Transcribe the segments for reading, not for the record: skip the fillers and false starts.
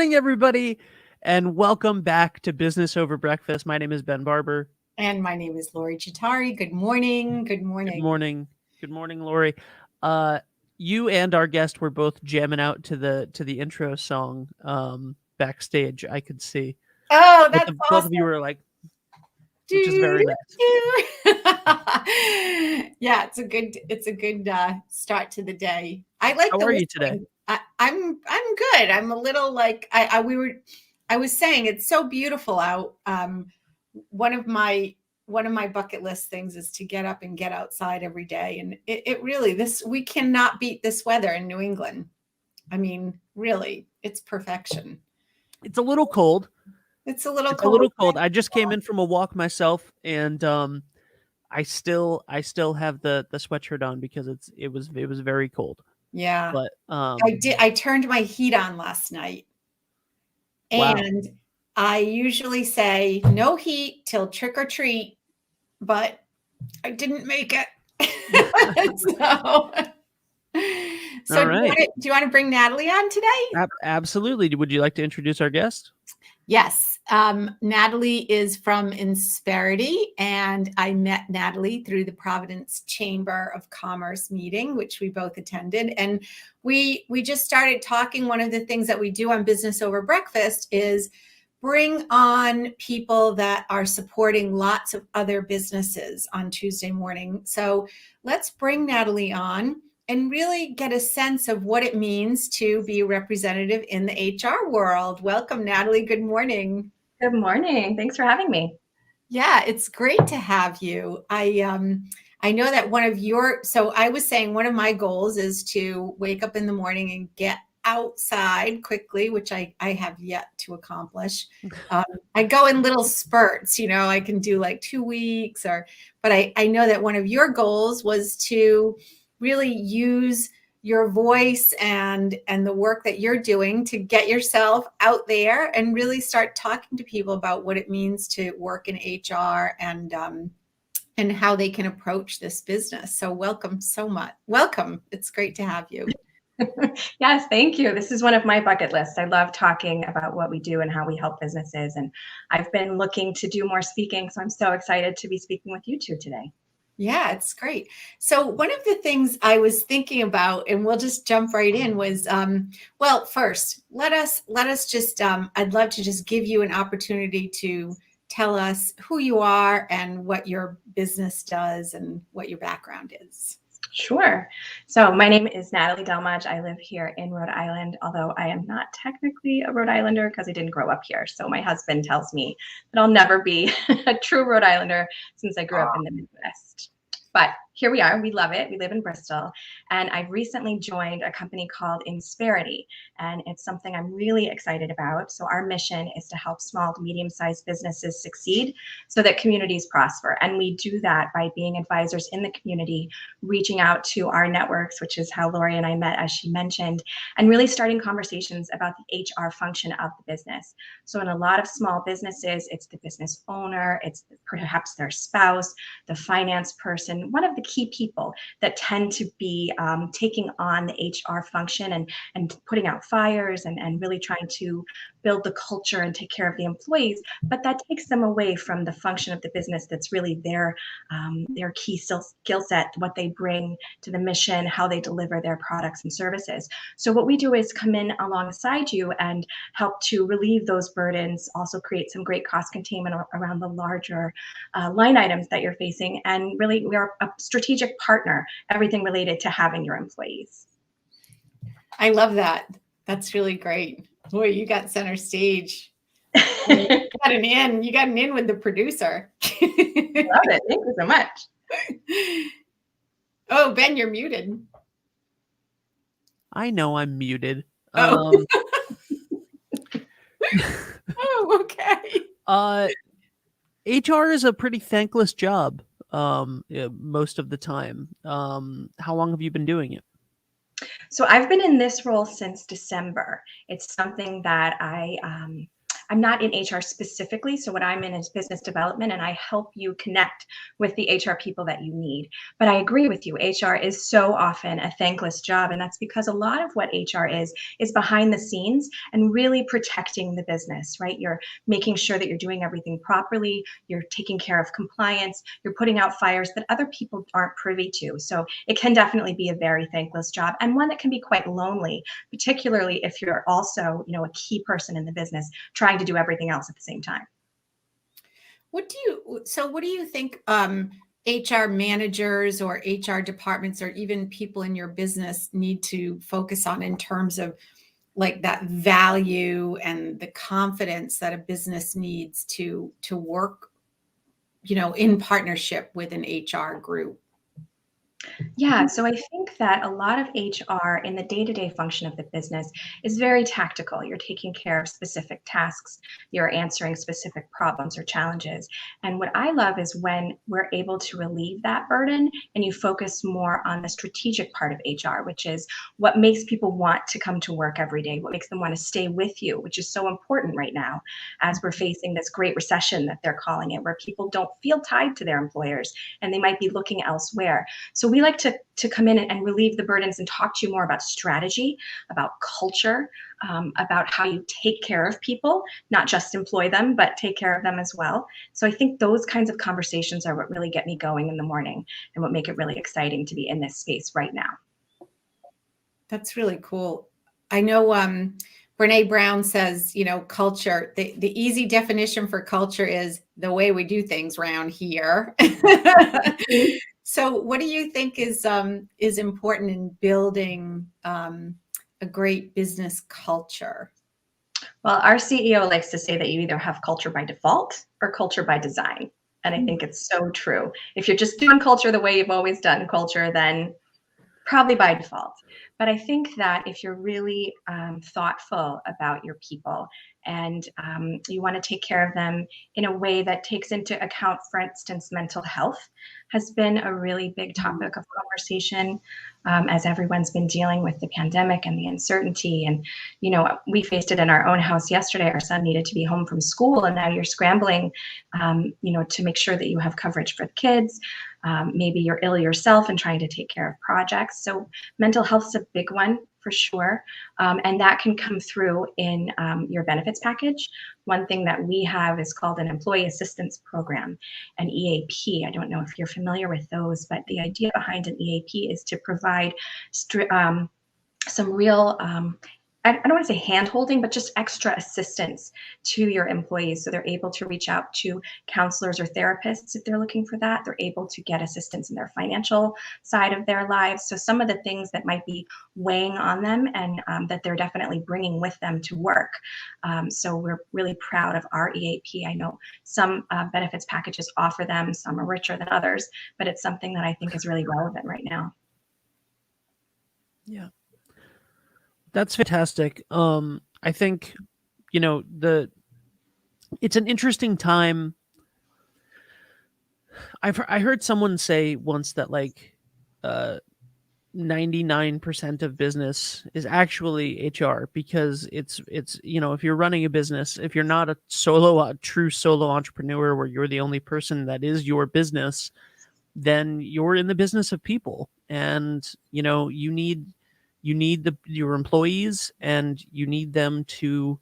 morning, everybody, and welcome back to Business Over Breakfast. My name is Ben Barber. And my name is Lori Chitari. Good morning. Good morning. Good morning. Good morning, Lori. You and our guest were both jamming out to the intro song backstage. I could see. Oh, that's both of you were like, which is very nice. Yeah, it's a good start to the day. I like. How are you today? I'm good. I'm a little like I was saying it's so beautiful out. One of my bucket list things is to get up and get outside every day, and it really we cannot beat this weather in New England. I mean, really, it's perfection. It's a little cold. It's a little cold. I just came in from a walk myself, and I still have the sweatshirt on because it was very cold. Yeah. But I turned my heat on last night. Wow. And I usually say no heat till trick or treat, but I didn't make it. So right. Do you want to bring Natalie on today? Absolutely. Would you like to introduce our guest? Yes. Natalie is from Insperity, and I met Natalie through the Providence Chamber of Commerce meeting, which we both attended. And we just started talking. One of the things that we do on Business Over Breakfast is bring on people that are supporting lots of other businesses on Tuesday morning. So let's bring Natalie on and really get a sense of what it means to be a representative in the HR world. Welcome, Natalie. Good morning. Good morning. Thanks for having me. Yeah, it's great to have you. I know that so I was saying one of my goals is to wake up in the morning and get outside quickly, which I have yet to accomplish. I go in little spurts, I can do like 2 weeks but I know that one of your goals was to really use your voice and the work that you're doing to get yourself out there and really start talking to people about what it means to work in HR and how they can approach this business. So welcome so much. Welcome. It's great to have you. Yes, thank you. This is one of my bucket lists. I love talking about what we do and how we help businesses. And I've been looking to do more speaking. So I'm so excited to be speaking with you two today. Yeah, it's great. So one of the things I was thinking about, and we'll just jump right in, was, well, first, let us just, I'd love to just give you an opportunity to tell us who you are and what your business does and what your background is. Sure. So my name is Natalie Delmage. I live here in Rhode Island, although I am not technically a Rhode Islander because I didn't grow up here. So my husband tells me that I'll never be a true Rhode Islander since I grew up in the Midwest. But here we are. We love it. We live in Bristol. And I've recently joined a company called Inspirity. And it's something I'm really excited about. So our mission is to help small to medium-sized businesses succeed so that communities prosper. And we do that by being advisors in the community, reaching out to our networks, which is how Lori and I met, as she mentioned, and really starting conversations about the HR function of the business. So in a lot of small businesses, it's the business owner, it's perhaps their spouse, the finance person, one of the key people that tend to be taking on the HR function and putting out fires and really trying to build the culture and take care of the employees. But that takes them away from the function of the business that's really their key skill set, what they bring to the mission, how they deliver their products and services. So what we do is come in alongside you and help to relieve those burdens, also create some great cost containment around the larger line items that you're facing. And really, we are a strategic partner, everything related to having your employees. I love that. That's really great. Boy, you got center stage. You got an in with the producer. Love it. Thank you so much. Oh, Ben, you're muted. I know I'm muted. Oh, oh, okay. HR is a pretty thankless job most of the time. How long have you been doing it? So I've been in this role since December. It's something that I I'm not in HR specifically. So what I'm in is business development, and I help you connect with the HR people that you need. But I agree with you. HR is so often a thankless job. And that's because a lot of what HR is behind the scenes and really protecting the business, right? You're making sure that you're doing everything properly. You're taking care of compliance. You're putting out fires that other people aren't privy to. So it can definitely be a very thankless job, and one that can be quite lonely, particularly if you're also, a key person in the business trying to do everything else at the same time. What do you think HR managers or HR departments or even people in your business need to focus on in terms of like that value and the confidence that a business needs to work, in partnership with an HR group? Yeah, so I think that a lot of HR in the day-to-day function of the business is very tactical. You're taking care of specific tasks, you're answering specific problems or challenges. And what I love is when we're able to relieve that burden and you focus more on the strategic part of HR, which is what makes people want to come to work every day, what makes them want to stay with you, which is so important right now as we're facing this great recession that they're calling it, where people don't feel tied to their employers and they might be looking elsewhere. So we like to come in and relieve the burdens and talk to you more about strategy, about culture, about how you take care of people, not just employ them, but take care of them as well. So I think those kinds of conversations are what really get me going in the morning and what make it really exciting to be in this space right now. That's really cool. I know Brene Brown says, culture, the easy definition for culture is the way we do things around here. So what do you think is important in building a great business culture? Well, our CEO likes to say that you either have culture by default or culture by design. And I think it's so true. If you're just doing culture the way you've always done culture, then probably by default. But I think that if you're really thoughtful about your people and you want to take care of them in a way that takes into account, for instance, mental health has been a really big topic of conversation as everyone's been dealing with the pandemic and the uncertainty. And, we faced it in our own house yesterday. Our son needed to be home from school, and now you're scrambling, to make sure that you have coverage for the kids. Maybe you're ill yourself and trying to take care of projects. So mental health is a big one for sure. And that can come through in your benefits package. One thing that we have is called an employee assistance program, an EAP. I don't know if you're familiar with those, but the idea behind an EAP is to provide some real I don't want to say hand-holding, but just extra assistance to your employees. So they're able to reach out to counselors or therapists if they're looking for that. They're able to get assistance in their financial side of their lives. So some of the things that might be weighing on them and that they're definitely bringing with them to work. So we're really proud of our EAP. I know some benefits packages offer them, some are richer than others, but it's something that I think is really relevant right now. Yeah. That's fantastic. I think, it's an interesting time. I heard someone say once that 99% of business is actually HR, because it's if you're running a business, if you're not a true solo entrepreneur where you're the only person that is your business, then you're in the business of people, and you need your employees, and you need them to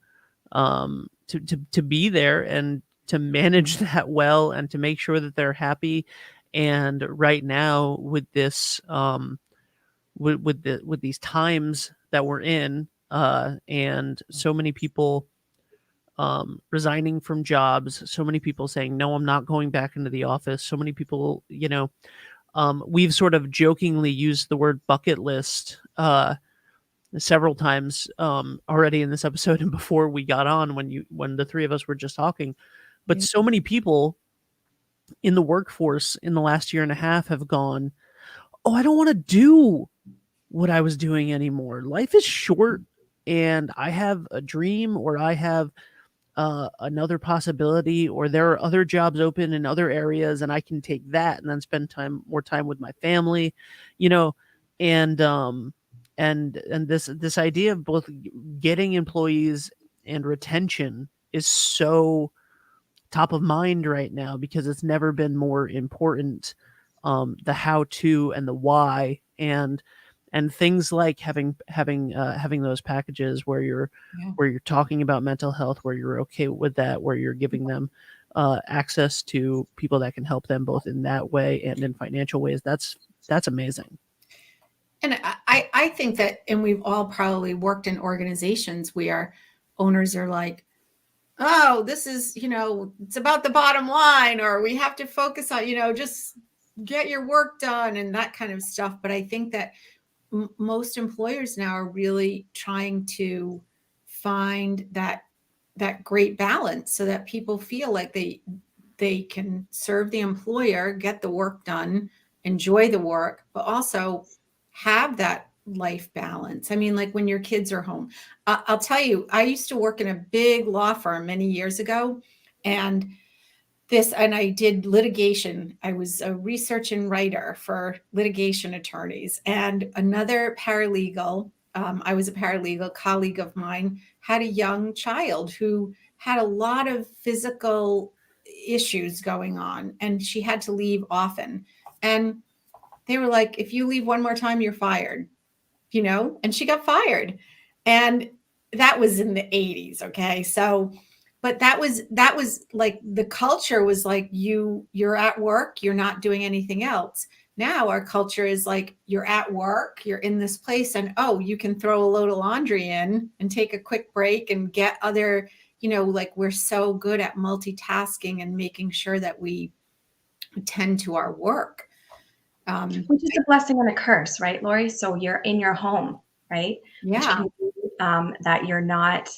be there and to manage that well and to make sure that they're happy. And right now with this with these times that we're in, and so many people resigning from jobs, so many people saying, no, I'm not going back into the office, so many people, we've sort of jokingly used the word bucket list several times already in this episode and before we got on, when the three of us were just talking. But so many people in the workforce in the last year and a half have gone, oh, I don't want to do what I was doing anymore. Life is short, and I have a dream, or I have another possibility, or there are other jobs open in other areas, and I can take that and then spend more time with my family, and this idea of both getting employees and retention is so top of mind right now because it's never been more important. The how to and the why, and things like having those packages where you're Yeah. talking about mental health, where you're okay with that, where you're giving them access to people that can help them both in that way and in financial ways. That's amazing. And I think that, and we've all probably worked in organizations where owners are like, oh, this is, it's about the bottom line, or we have to focus on, just get your work done and that kind of stuff. But I think that most employers now are really trying to find that great balance so that people feel like they can serve the employer, get the work done, enjoy the work, but also have that life balance. I mean, like when your kids are home. I'll tell you, I used to work in a big law firm many years ago, and I did litigation. I was a research and writer for litigation attorneys, and another paralegal, I was a paralegal colleague of mine, had a young child who had a lot of physical issues going on, and she had to leave often. And they were like, if you leave one more time, you're fired, and she got fired. And that was in the 80s. Okay. So, but that was like the culture was like, you're at work, you're not doing anything else. Now our culture is like, you're at work, you're in this place, and oh, you can throw a load of laundry in and take a quick break and get other, like we're so good at multitasking and making sure that we tend to our work. Which is a blessing and a curse, right, Lori? So you're in your home, right? Yeah. Which can mean, that you're not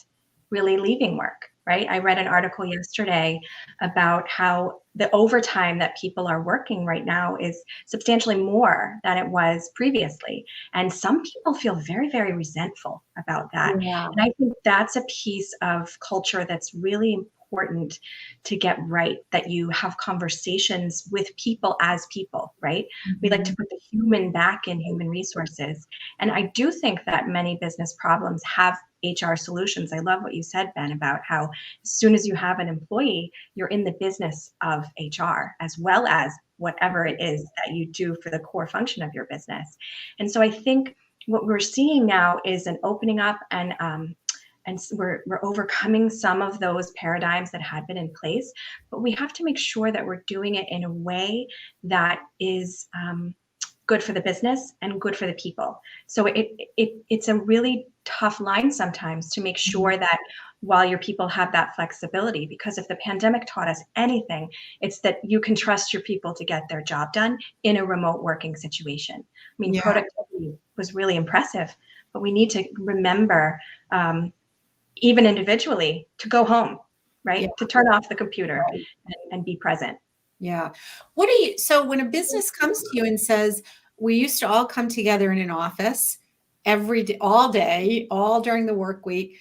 really leaving work, right? I read an article yesterday about how the overtime that people are working right now is substantially more than it was previously. And some people feel very, very resentful about that. Yeah. And I think that's a piece of culture that's really important to get right, that you have conversations with people as people, right? We like to put the human back in human resources. And I do think that many business problems have HR solutions. I love what you said, Ben, about how as soon as you have an employee, you're in the business of HR as well as whatever it is that you do for the core function of your business. And so I think what we're seeing now is an opening up, and we're overcoming some of those paradigms that had been in place, but we have to make sure that we're doing it in a way that is good for the business and good for the people. So it's a really tough line sometimes to make sure that while your people have that flexibility, because if the pandemic taught us anything, it's that you can trust your people to get their job done in a remote working situation. I mean, Yeah. Productivity was really impressive, but we need to remember, even individually, to go home, right? Yeah. To turn off the computer and be present. Yeah. So when a business comes to you and says, we used to all come together in an office every day, all during the work week.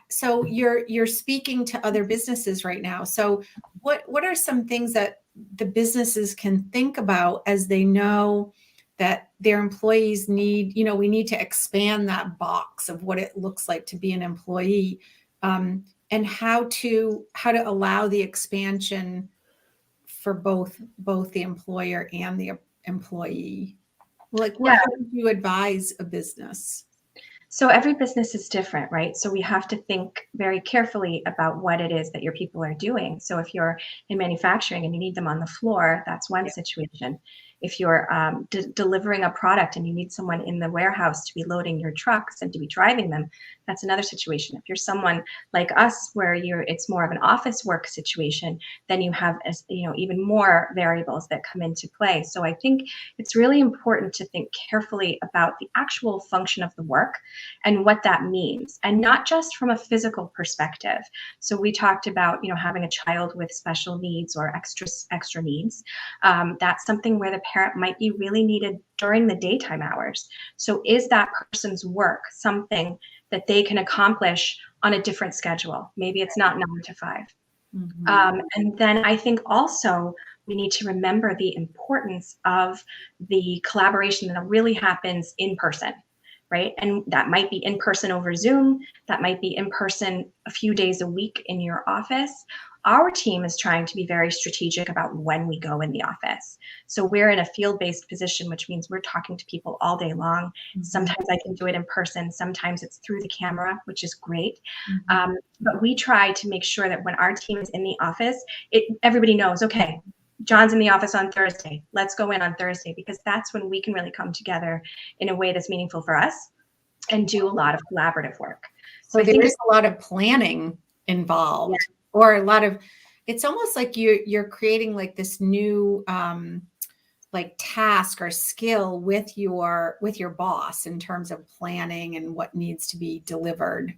So you're speaking to other businesses right now. So what are some things that the businesses can think about as they know that their employees need, we need to expand that box of what it looks like to be an employee, and how to allow the expansion for both the employer and the employee? Like, how would you advise a business? So every business is different, right? So we have to think very carefully about what it is that your people are doing. So if you're in manufacturing and you need them on the floor, that's one situation. If you're delivering a product and you need someone in the warehouse to be loading your trucks and to be driving them, that's another situation. If you're someone like us where it's more of an office work situation, then you have even more variables that come into play. So I think it's really important to think carefully about the actual function of the work and what that means, and not just from a physical perspective. So we talked about having a child with special needs or extra needs. That's something where the parent might be really needed during the daytime hours. So is that person's work something that they can accomplish on a different schedule? Maybe it's not 9 to 5. Mm-hmm. And then I think also we need to remember the importance of the collaboration that really happens in person, right? And that might be in person over Zoom. That might be in person a few days a week in your office. Our team is trying to be very strategic about when we go in the office. So we're in a field-based position, which means we're talking to people all day long. Sometimes I can do it in person. Sometimes it's through the camera, which is great. But we try to make sure that when our team is in the office, everybody knows, okay, John's in the office on Thursday. Let's go in on Thursday, because that's when we can really come together in a way that's meaningful for us and do a lot of collaborative work. So there is a lot of planning involved, or a lot of, it's almost like you're creating like this new like task or skill with your boss in terms of planning and what needs to be delivered.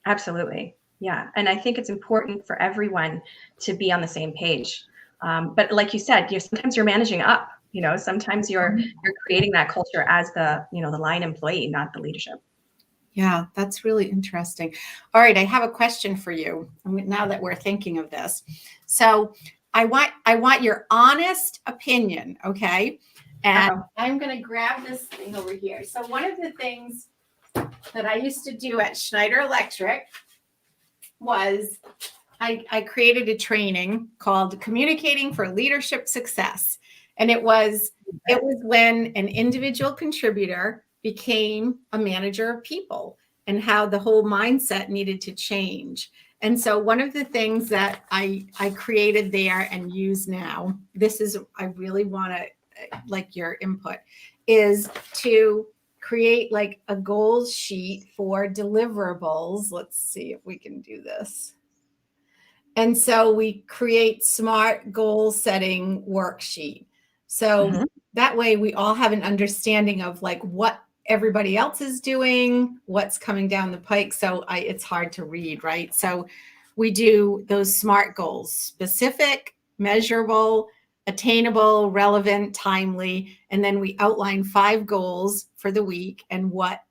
Absolutely. Yeah. And I think it's important for everyone to be on the same page. But like you said, sometimes you're managing up, sometimes you're creating that culture as the line employee, not the leadership. Yeah, that's really interesting. All right, I have a question for you now that we're thinking of this. So I want your honest opinion, okay? And I'm going to grab this thing over here. So one of the things that I used to do at Schneider Electric was I created a training called Communicating for Leadership Success. And it was when an individual contributor became a manager of people and how the whole mindset needed to change. And so one of the things that I created there and use now, I really want to like your input, is to create like a goals sheet for deliverables. Let's see if we can do this. And so we create SMART goal setting worksheet. So that way we all have an understanding of like what everybody else is doing, what's coming down the pike. So it's hard to read, right? So we do those SMART goals: specific, measurable, attainable, relevant, timely. And then we outline 5 goals for the week and what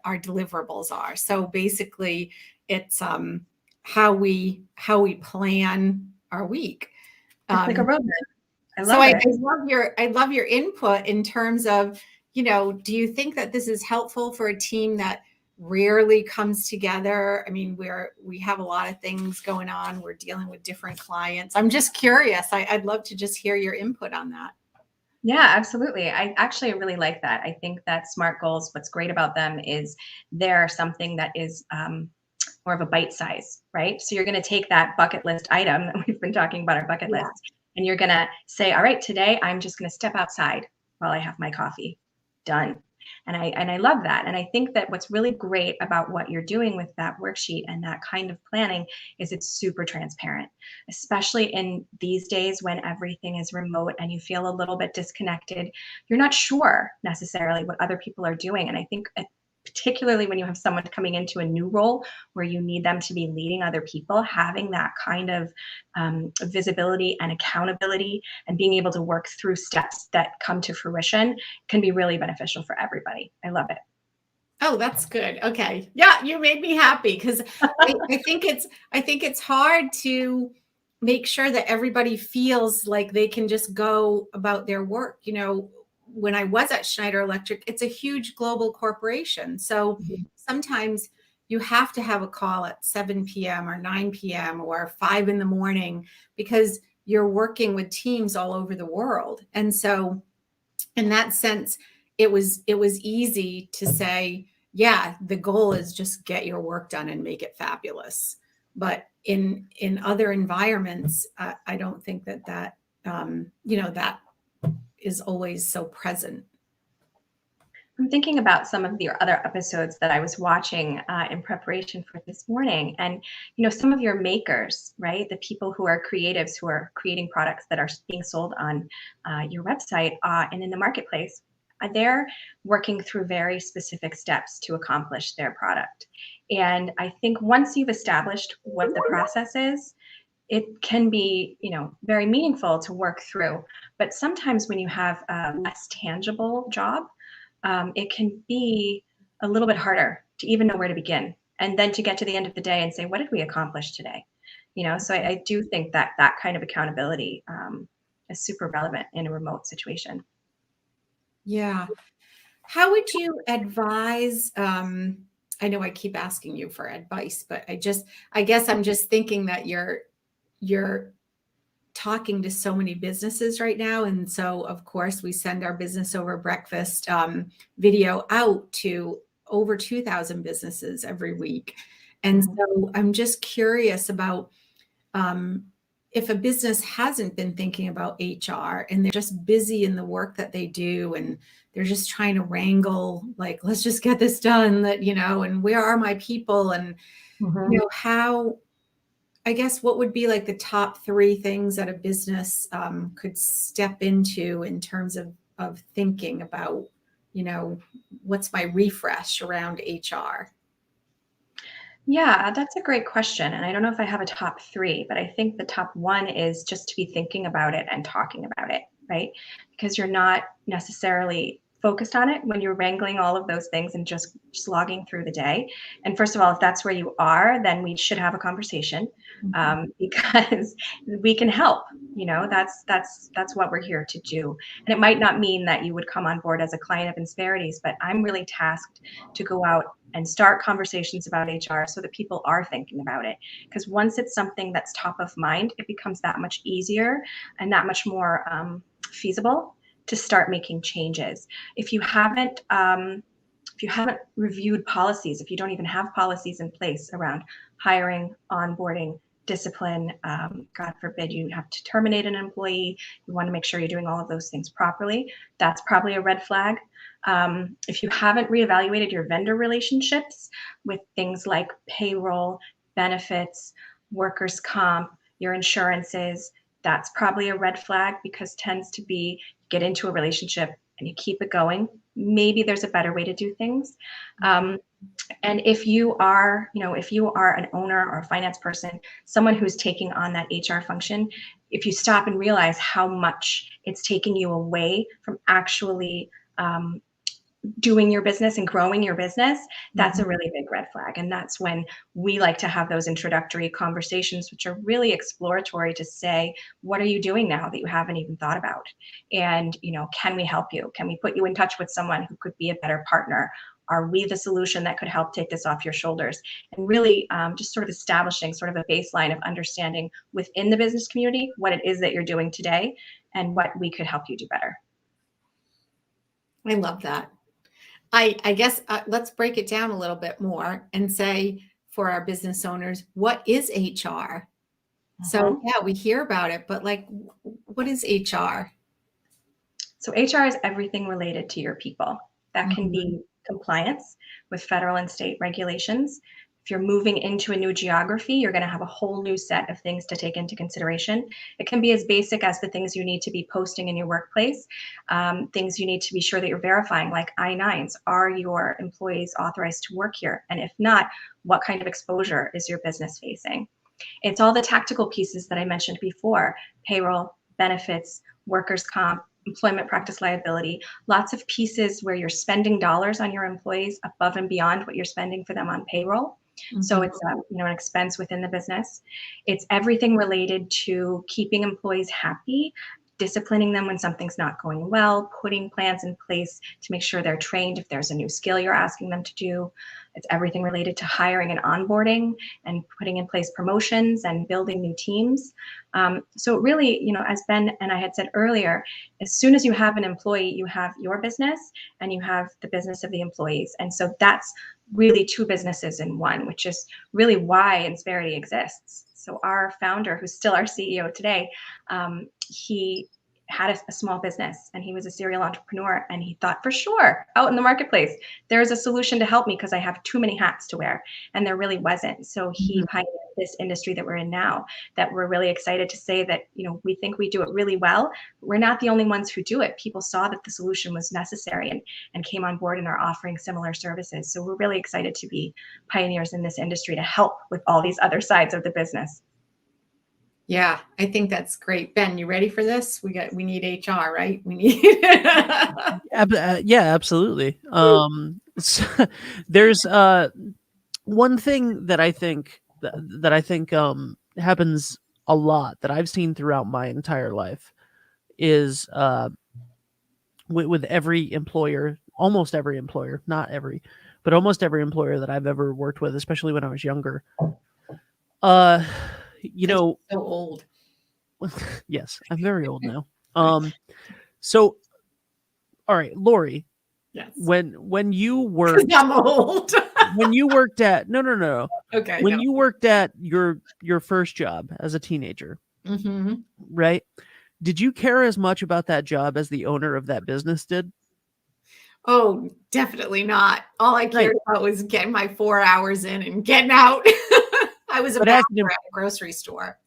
our deliverables are. So basically it's how we plan our week. It's like a roadmap. I love your input in terms of, do you think that this is helpful for a team that rarely comes together? I mean, we have a lot of things going on. We're dealing with different clients. I'm just curious. I'd love to just hear your input on that. Yeah, absolutely. I actually really like that. I think that SMART goals, what's great about them is they're something that is more of a bite size, right? So you're going to take that bucket list item that we've been talking about, our bucket list, and you're going to say, all right, today I'm just going to step outside while I have my coffee. Done. And I love that. And I think that what's really great about what you're doing with that worksheet and that kind of planning is it's super transparent, especially in these days when everything is remote and you feel a little bit disconnected. You're not sure necessarily what other people are doing. And I think particularly when you have someone coming into a new role where you need them to be leading other people, having that kind of visibility and accountability and being able to work through steps that come to fruition can be really beneficial for everybody. I love it. Oh, that's good. Okay. Yeah, you made me happy because I think it's hard to make sure that everybody feels like they can just go about their work. When I was at Schneider Electric, it's a huge global corporation. So sometimes you have to have a call at 7 p.m. or 9 p.m. or 5 in the morning because you're working with teams all over the world. And so in that sense, it was easy to say, yeah, the goal is just get your work done and make it fabulous. But in other environments, I don't think that is always so present. I'm thinking about some of your other episodes that I was watching in preparation for this morning. And, some of your makers, right? The people who are creatives, who are creating products that are being sold on your website and in the marketplace, they're working through very specific steps to accomplish their product. And I think once you've established what the process is, it can be, very meaningful to work through. But sometimes when you have a less tangible job, it can be a little bit harder to even know where to begin. And then to get to the end of the day and say, what did we accomplish today? So I do think that kind of accountability is super relevant in a remote situation. Yeah. How would you advise? I know I keep asking you for advice, but I guess I'm just thinking that you're talking to so many businesses right now. And so, of course, we send our business over breakfast video out to over 2,000 businesses every week. And so I'm just curious about if a business hasn't been thinking about HR and they're just busy in the work that they do and they're just trying to wrangle, like, let's just get this done, and where are my people? And, how, I guess, what would be like the top 3 things that a business could step into in terms of thinking about, what's my refresh around HR? Yeah, that's a great question. And I don't know if I have a top 3, but I think the top 1 is just to be thinking about it and talking about it, right? Because you're not necessarily focused on it when you're wrangling all of those things and just slogging through the day. And first of all, if that's where you are, then we should have a conversation, because we can help. That's what we're here to do. And it might not mean that you would come on board as a client of Inspirity's, but I'm really tasked to go out and start conversations about HR so that people are thinking about it. Because once it's something that's top of mind, it becomes that much easier and that much more feasible to start making changes. If you haven't reviewed policies, if you don't even have policies in place around hiring, onboarding, discipline, God forbid you have to terminate an employee, you want to make sure you're doing all of those things properly. That's probably a red flag. If you haven't reevaluated your vendor relationships with things like payroll, benefits, workers' comp, your insurances, that's probably a red flag, because tends to be get into a relationship and you keep it going. Maybe there's a better way to do things. And if you are an owner or a finance person, someone who's taking on that HR function, if you stop and realize how much it's taking you away from actually doing your business and growing your business, that's a really big red flag. And that's when we like to have those introductory conversations, which are really exploratory, to say, what are you doing now that you haven't even thought about? And, can we help you? Can we put you in touch with someone who could be a better partner? Are we the solution that could help take this off your shoulders? And really just sort of establishing sort of a baseline of understanding within the business community what it is that you're doing today and what we could help you do better. I love that. I guess let's break it down a little bit more and say, for our business owners, what is HR? So yeah, we hear about it, but like, what is HR? So HR is everything related to your people. That can be compliance with federal and state regulations. If you're moving into a new geography, you're going to have a whole new set of things to take into consideration. It can be as basic as the things you need to be posting in your workplace, things you need to be sure that you're verifying, like I-9s. Are your employees authorized to work here? And if not, what kind of exposure is your business facing? It's all the tactical pieces that I mentioned before: payroll, benefits, workers' comp, employment practice liability, lots of pieces where you're spending dollars on your employees above and beyond what you're spending for them on payroll. So it's an expense within the business. It's everything related to keeping employees happy, disciplining them when something's not going well, putting plans in place to make sure they're trained if there's a new skill you're asking them to do. It's everything related to hiring and onboarding and putting in place promotions and building new teams. So really, as Ben and I had said earlier, as soon as you have an employee, you have your business and you have the business of the employees. And so that's really 2 businesses in one, which is really why Insperity exists. So our founder, who's still our CEO today, he had a small business and he was a serial entrepreneur, and he thought, for sure, out in the marketplace, there's a solution to help me because I have too many hats to wear. And there really wasn't. So he pioneered this industry that we're in now, that we're really excited to say that, we think we do it really well. But we're not the only ones who do it. People saw that the solution was necessary and came on board and are offering similar services. So we're really excited to be pioneers in this industry to help with all these other sides of the business. Yeah, I think that's great. Ben, you ready for this? We need HR, right? We need. Yeah, absolutely. So there's one thing that I think happens a lot, that I've seen throughout my entire life, is with every employer almost every employer, not every, but almost every employer that I've ever worked with, especially when I was younger. You know, so old. yes, I'm very old now. So, all right, Lori, Yes. when you worked, I'm old. when you worked at, no, Okay. when you worked at your first job as a teenager, Mm-hmm. right? Did you care as much about that job as the owner of that business did? Oh, definitely not. All I Right. cared about was getting my 4 hours in and getting out. I was a But as backer an at a grocery store.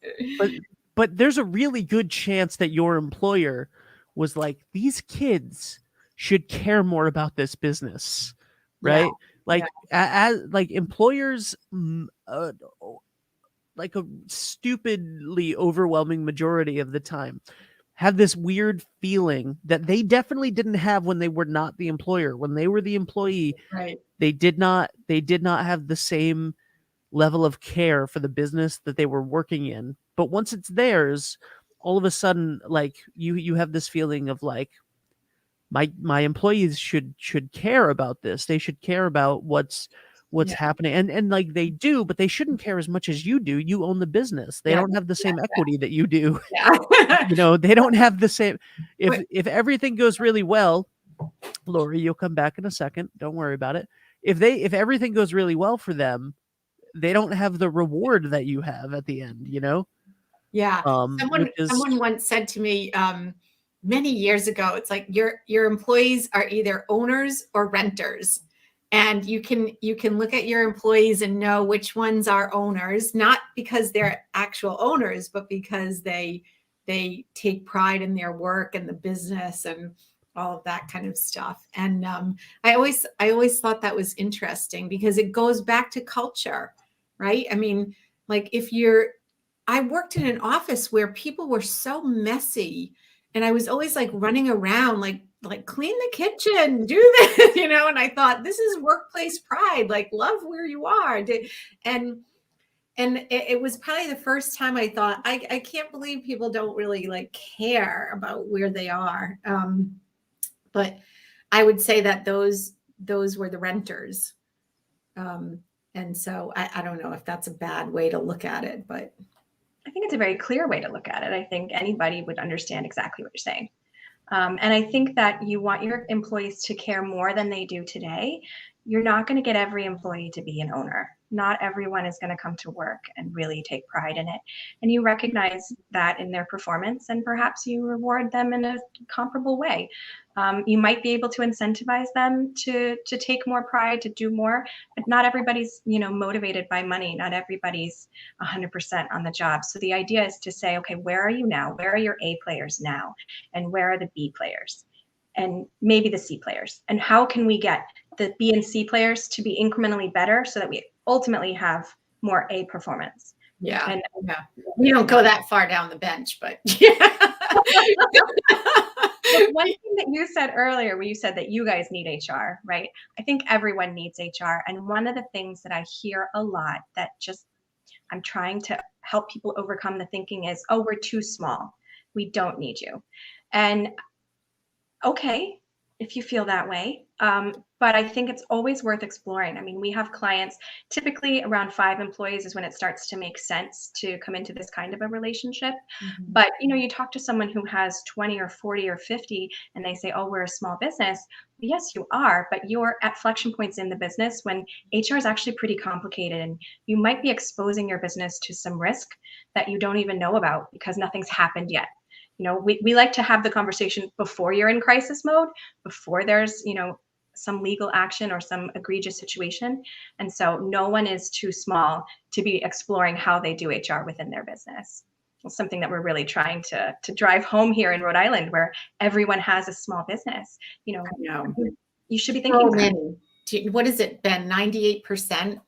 but there's a really good chance that your employer was like, these kids should care more about this business, Yeah. right? Like, as like employers, like a stupidly overwhelming majority of the time, have this weird feeling that they definitely didn't have when they were not the employer. When they were the employee, Right. they did not have the same level of care for the business that they were working in. But once it's theirs, all of a sudden, like, you have this feeling of like, my employees should care about this. They should care about what's Yeah. happening, and like they do, but they shouldn't care as much as you do. You own the business. They Yeah. don't have the same equity that you do. Yeah. You know, they don't have the same. But- If everything goes really well, Lori, you'll come back in a second. Don't worry about it. If everything goes really well for them, they don't have the reward that you have at the end, you know? Yeah. Which is Someone once said to me many years ago, it's like your employees are either owners or renters. And you can look at your employees and know which ones are owners, not because they're actual owners, but because they take pride in their work and the business and all of that kind of stuff. And I always thought that was interesting because it goes back to culture, right? I mean, like I worked in an office where people were so messy and I was always like running around like clean the kitchen, do this, you know, and I thought this is workplace pride, like love where you are. And it was probably the first time I thought I can't believe people don't really like care about where they are. But I would say that those were the renters. And so I don't know if that's a bad way to look at it, but I think it's a very clear way to look at it. I think anybody would understand exactly what you're saying. And I think that you want your employees to care more than they do today. You're not going to get every employee to be an owner. Not everyone is going to come to work and really take pride in it. And you recognize that in their performance, and perhaps you reward them in a comparable way. You might be able to incentivize them to take more pride, to do more, but not everybody's, motivated by money. Not everybody's 100% on the job. So the idea is to say, okay, where are you now? Where are your A players now? And where are the B players? And maybe the C players? And how can we get the B and C players to be incrementally better so that we ultimately have more A performance? Yeah. And we don't go that far down the bench, but yeah. One thing that you said earlier, where you said that you guys need HR, right? I think everyone needs HR. And one of the things that I hear a lot that just I'm trying to help people overcome the thinking is, oh, we're too small. We don't need you. And okay, if you feel that way. But I think it's always worth exploring. I mean, we have clients, typically around 5 employees is when it starts to make sense to come into this kind of a relationship. Mm-hmm. But, you talk to someone who has 20 or 40 or 50 and they say, oh, we're a small business. Yes, you are, but you're at flexion points in the business when HR is actually pretty complicated and you might be exposing your business to some risk that you don't even know about because nothing's happened yet. We like to have the conversation before you're in crisis mode, before there's, some legal action or some egregious situation. And so no one is too small to be exploring how they do HR within their business. It's something that we're really trying to drive home here in Rhode Island, where everyone has a small business. You should be thinking. So many. What is it, Ben? 98%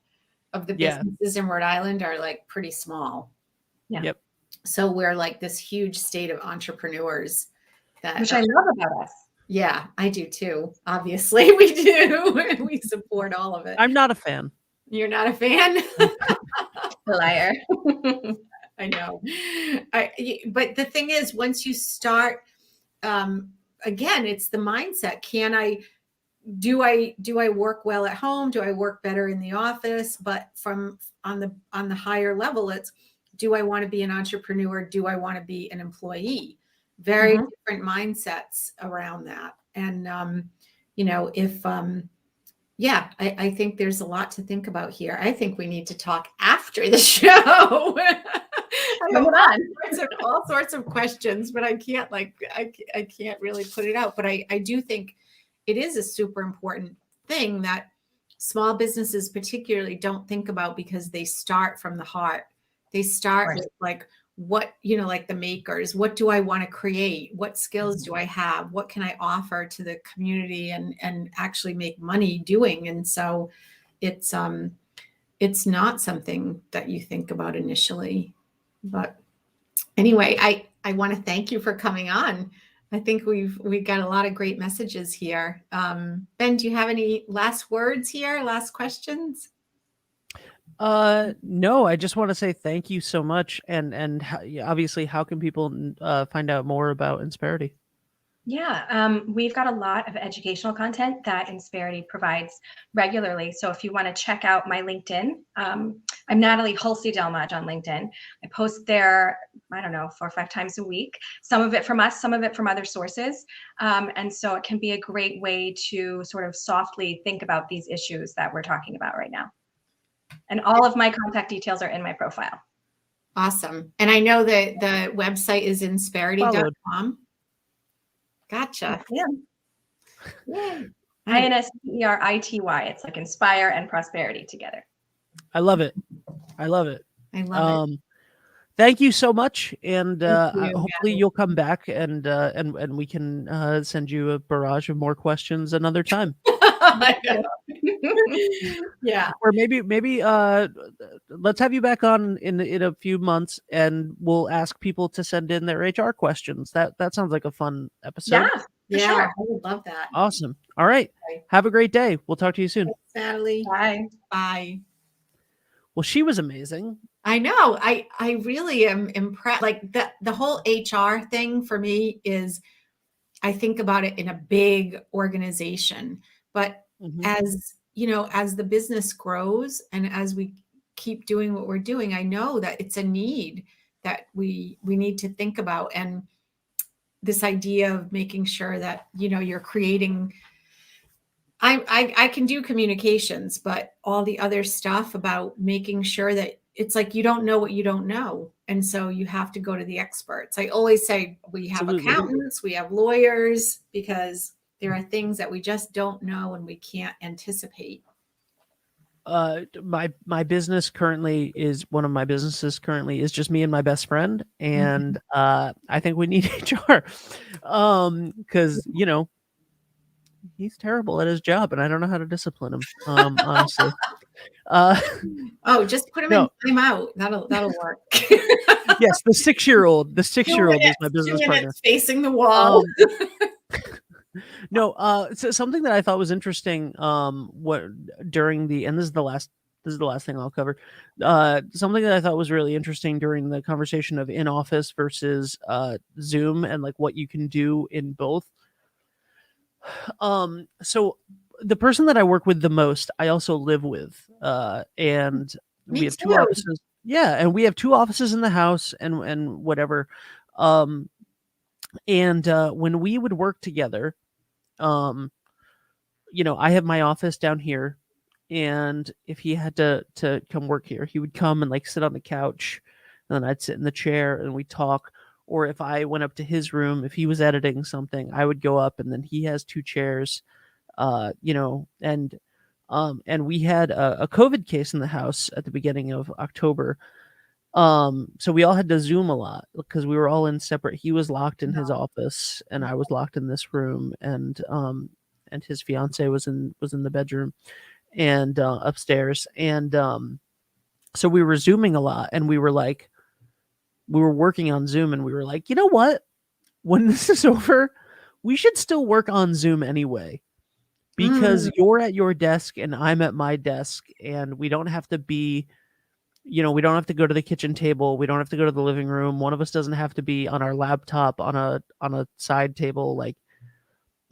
of the businesses in Rhode Island are like pretty small. Yeah. Yep. So we're like this huge state of entrepreneurs Which I love about us. Yeah, I do too. Obviously, we do. We support all of it. I'm not a fan. You're not a fan? Liar. I know. But the thing is, once you start, again, it's the mindset. Can I do I work well at home? Do I work better in the office? But on the higher level, it's, do I want to be an entrepreneur? Do I want to be an employee? Very different mindsets around that. And if yeah, I think there's a lot to think about here. I think we need to talk after the show. I have all sorts of questions, but I can't I can't really put it out. But I do think it is a super important thing that small businesses particularly don't think about, because they start from the heart. They start with like, what, like the makers, what do I want to create? What skills do I have? What can I offer to the community and actually make money doing? And so it's not something that you think about initially. But anyway, I want to thank you for coming on. I think we've got a lot of great messages here. Ben, do you have any last words here? Last questions? No, I just want to say thank you so much. And obviously, how can people find out more about Insperity? Yeah, we've got a lot of educational content that Inspirity provides regularly. So if you want to check out my LinkedIn, I'm Natalie Delmage on LinkedIn. I post there, I don't know, 4 or 5 times a week. Some of it from us, some of it from other sources. And so it can be a great way to sort of softly think about these issues that we're talking about right now. And all of my contact details are in my profile. Awesome. And I know that the website is insperity.com. Gotcha. Yeah. Inspirity. It's like inspire and prosperity together. I love it. I love it. Thank you so much, and hopefully you'll come back and we can send you a barrage of more questions another time. Yeah. Or maybe let's have you back on in a few months, and we'll ask people to send in their HR questions. That sounds like a fun episode. Yeah, sure. I would love that. Awesome. All right. Have a great day. We'll talk to you soon. Thanks, Natalie. Bye. Bye. Well, she was amazing. I know. I really am impressed. Like the whole HR thing for me is, I think about it in a big organization, but as as the business grows and as we keep doing what we're doing, I know that it's a need that we need to think about. And this idea of making sure that, you're creating, I can do communications, but all the other stuff about making sure that it's like, you don't know what you don't know. And so you have to go to the experts. I always say we have accountants, we have lawyers, because there are things that we just don't know and we can't anticipate. My business currently is one of my businesses currently is just me and my best friend. And I think we need HR because, he's terrible at his job and I don't know how to discipline him. Honestly. Just put him in timeout. That'll work. Yes, the 6-year-old. The 6-year-old is my business partner. Facing the wall. No, so something that I thought was interesting. What during the and this is the last thing I'll cover. Something that I thought was really interesting during the conversation of in office versus Zoom and like what you can do in both. So the person that I work with the most, I also live with, and we have 2 offices. Yeah, and we have 2 offices in the house and whatever. And when we would work together, I have my office down here, and if he had to come work here, he would come and like sit on the couch, and then I'd sit in the chair and we'd talk. Or if I went up to his room, if he was editing something, I would go up, and then he has 2 chairs, and we had a COVID case in the house at the beginning of October. So we all had to Zoom a lot because we were all in separate. He was locked in his office, and I was locked in this room, and his fiance was in the bedroom and upstairs, and so we were Zooming a lot, and we were working on Zoom, and we were like, you know what? When this is over, we should still work on Zoom anyway, because you're at your desk and I'm at my desk, and we don't have to be, we don't have to go to the kitchen table. We don't have to go to the living room. One of us doesn't have to be on our laptop on a side table. Like,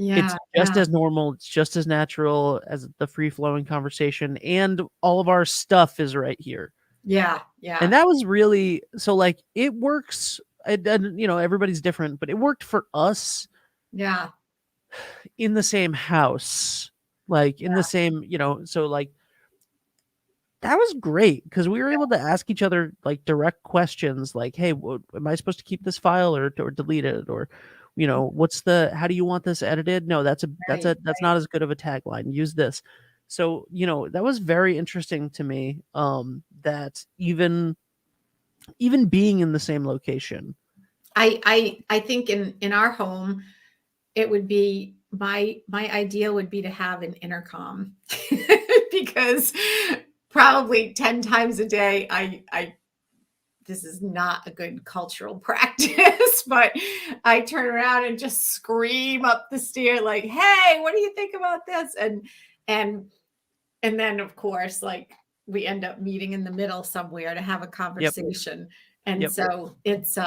It's Yeah. just Yeah. as normal, it's just as natural as the free-flowing conversation, and all of our stuff is right here. Yeah. And Yeah. that was really so, like, it works, and, you know, everybody's different, but it worked for us Yeah. in the same house, like, in the same, you know, so, like, that was great because we were able to ask each other, like, direct questions like, "Hey, am I supposed to keep this file or delete it?" Or, you know, "How do you want this edited? No, Right. that's Right. not as good of a tagline. Use this." So, you know, that was very interesting to me, that even being in the same location. I think in our home, it would be my idea would be to have an intercom because probably 10 times a day I this is not a good cultural practice, but I turn around and just scream up the stair like, "Hey, what do you think about this?" And and then of course, like, we end up meeting in the middle somewhere to have a Yep, conversation. And yep. so it's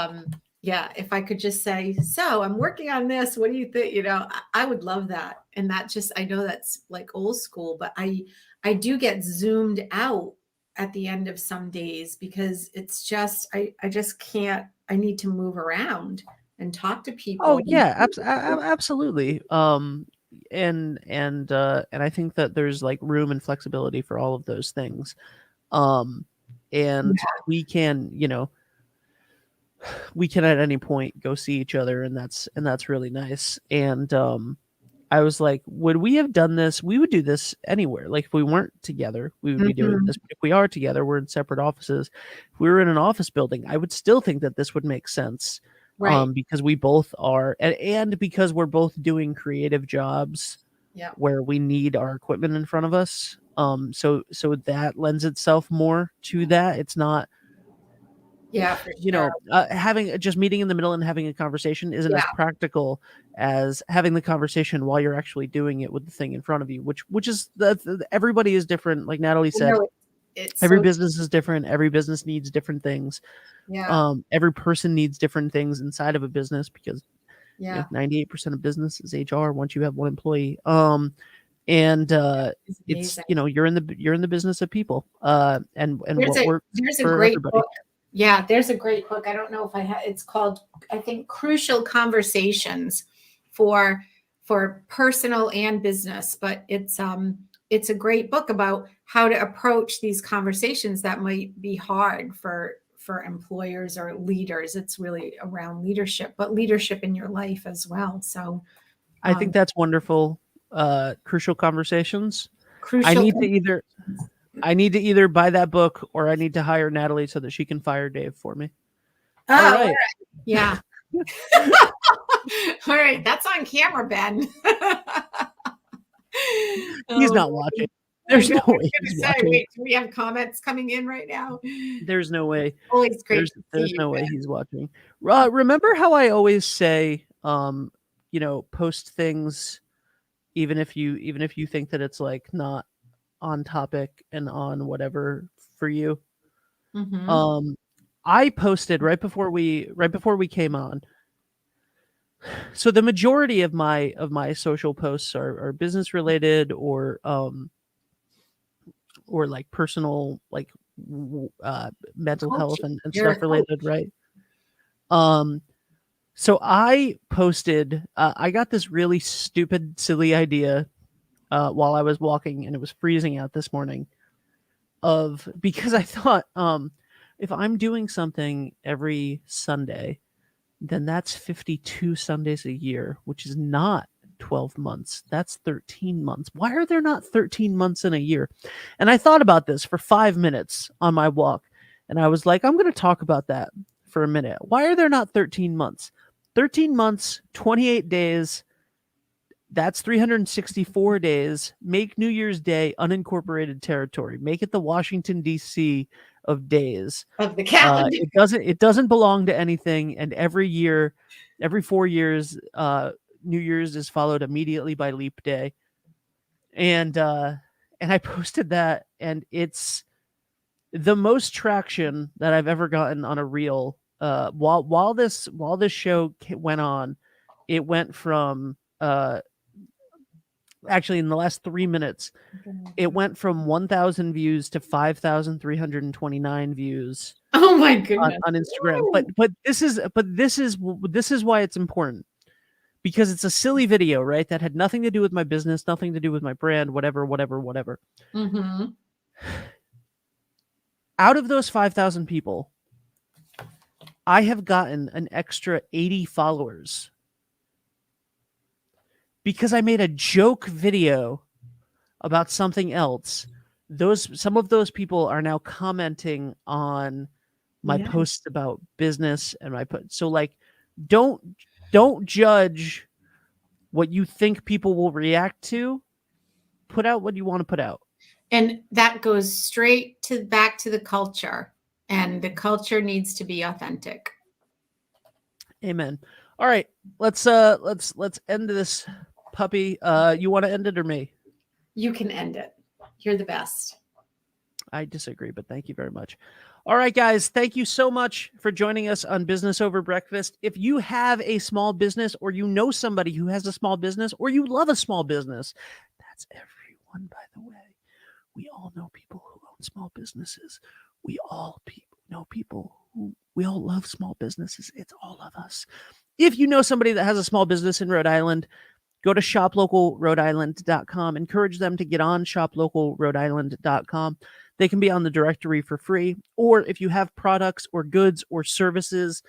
yeah, if I could just say, "So I'm working on this. What do you think?" I would love that. And that just, I know that's like old school, but I do get zoomed out at the end of some days because it's just I just can't. I need to move around and talk to Oh, people. yeah, absolutely, and I think that there's, like, room and flexibility for all of those things, and we can, you know, we can at any point go see each other, and that's really nice. And I was like, would we have done this? We would do this anywhere. Like, if we weren't together, we would be doing Mhm. this. But if we are together, we're in separate offices. If we were in an office building, I would still think that this would make sense, Right. because we both are, and because we're both doing creative jobs Yeah. where we need our equipment in front of us. So that lends itself more to that. It's not, Yeah, for you sure. know, having just meeting in the middle and having a conversation isn't as Yeah. practical as having the conversation while you're actually doing it with the thing in front of you, which is everybody is different. Like Natalie I said, know it's every so business is different. Every business needs different things. yeah. Every person needs different things inside of a business because, you know, Yeah. 98% of business is HR once you have one employee. And It's it's, amazing. you know, you're in the business of people, and There's what a works there's a for great everybody. book. Yeah, there's a great book. I don't know if I have, it's called, I think, Crucial Conversations for personal and business, but it's a great book about how to approach these conversations that might be hard for employers or leaders. It's really around leadership, but leadership in your life as well. So I think that's wonderful. Crucial conversations. I crucial. need to either I need to either buy that book or I need to hire Natalie so that she can fire Dave for me. Oh, All all right. right. Yeah. All right. That's on camera, Ben. He's Oh, not watching. I There's know. no I was way gonna he's say, watching. wait, do we have comments coming in right now? There's no way. Always great There's to see there's you, no way Ben. he's watching. Remember how I always say, you know, post things even if you think that it's like not on topic and on whatever for you. Mhm. Um, I posted right before we came on. So the majority of my social posts are business related or like personal, like mental health Coaching. and You're a stuff coach. related, right? Um, so I posted. I got this really stupid, silly idea while I was walking, and it was freezing out this morning. Because I thought, if I'm doing something every Sunday, then that's 52 Sundays a year, which is not 12 months. That's 13 months. Why are there not 13 months in a year? And I thought about this for 5 minutes on my walk. And I was like, I'm going to talk about that for a minute. Why are there not 13 months? 13 months, 28 days. That's 364 days. Make New Year's Day unincorporated territory. Make it the Washington, D.C. of days. Of the calendar. It doesn't belong to anything, and every year, every 4 years, New Year's is followed immediately by leap day. And I posted that, and it's the most traction that I've ever gotten on a reel. While this show went on, it went from actually in the last 3 minutes, it went from 1,000 views to 5,329 views Oh my goodness. on Instagram. Woo. But this is why it's important, because it's a silly video, right? That had nothing to do with my business, nothing to do with my brand, whatever. Mm-hmm. Out of those 5,000 people, I have gotten an extra 80 followers because I made a joke video about something else. Some of those people are now commenting on my Yeah. posts about business and so like don't judge what you think people will react to. Put out what you want to put out. And that goes straight back to the culture, and the culture needs to be authentic. Amen. All right, let's end this puppy. You want to end it or me? You can end it. You're the best. I disagree, but thank you very much. All right, guys, thank you so much for joining us on Business Over Breakfast. If you have a small business, or you know somebody who has a small business, or you love a small business, that's everyone, by the way. We all know people who own small businesses. We all know people who, we all love small businesses. It's all of us. If you know somebody that has a small business in Rhode Island, go to shoplocalrhodeisland.com. Encourage them to get on shoplocalrhodeisland.com. They can be on the directory for free. Or if you have products or goods or services,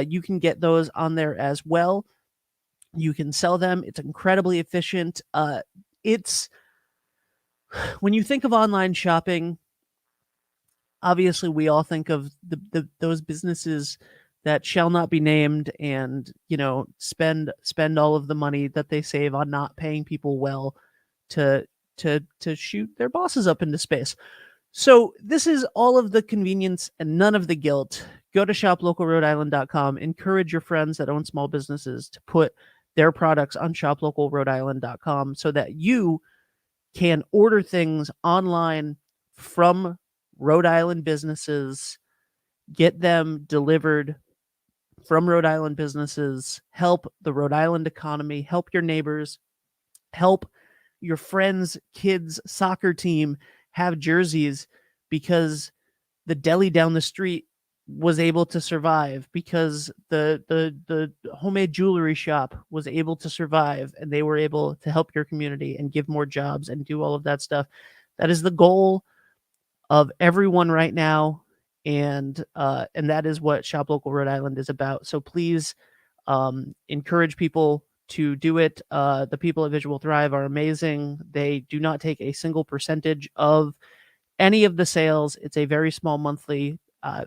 you can get those on there as well. You can sell them. It's incredibly efficient. It's when you think of online shopping, obviously we all think of those businesses that shall not be named, and spend all of the money that they save on not paying people well to shoot their bosses up into space. So this is all of the convenience and none of the guilt. Go to shoplocalrhodeisland.com. Encourage your friends that own small businesses to put their products on shoplocalrhodeisland.com so that you can order things online from Rhode Island businesses, get them delivered from Rhode Island businesses, help the Rhode Island economy, help your neighbors, help your friends' kids' soccer team have jerseys because the deli down the street was able to survive, because the homemade jewelry shop was able to survive, and they were able to help your community and give more jobs and do all of that stuff. That is the goal of everyone right now, and that is what Shop Local Rhode Island is about. So please encourage people to do it. The people at Visual Thrive are amazing. They do not take a single percentage of any of the sales. It's a very small monthly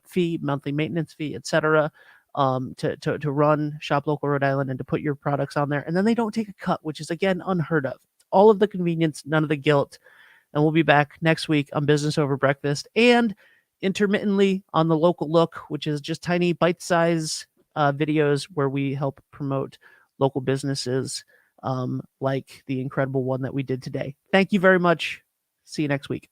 fee, monthly maintenance fee, etc. To run Shop Local Rhode Island and to put your products on there. And then they don't take a cut, which is, again, unheard of. All of the convenience, none of the guilt. And we'll be back next week on Business Over Breakfast, and intermittently on The Local Look, which is just tiny bite-size videos where we help promote local businesses, like the incredible one that we did today. Thank you very much. See you next week.